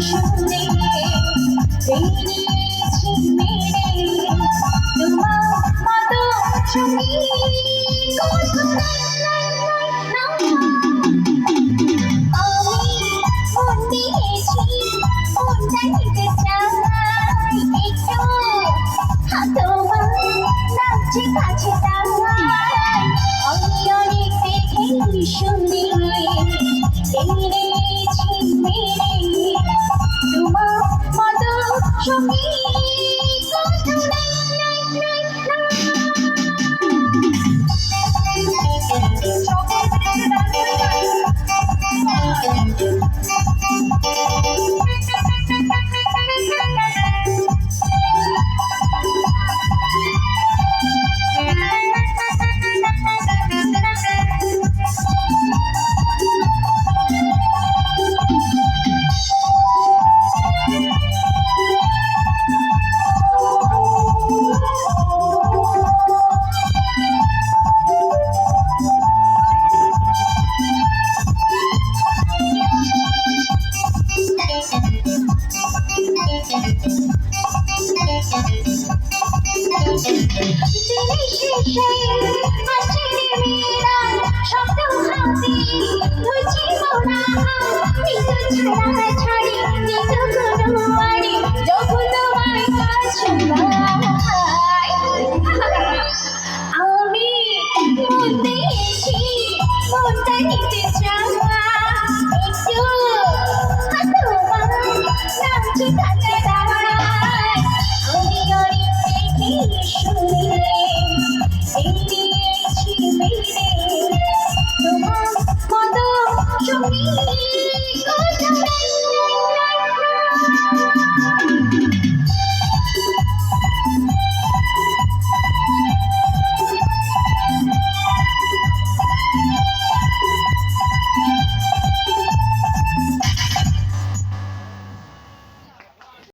শুনে পেরিয়েছি মেরে তোমার মতো সঙ্গী আমি মন দিয়েছি মনটা নিতে চাই একটু তোমার লাগছে কাছে তাই আমি অনেক দেখে শুনে পেরিয়েছি মেরে তোমার মতো সঙ্গী আমি মন দিয়েছি মনটা নিতে চাই একটু তোমার লাগছে কাছে আমি অনেক দেখে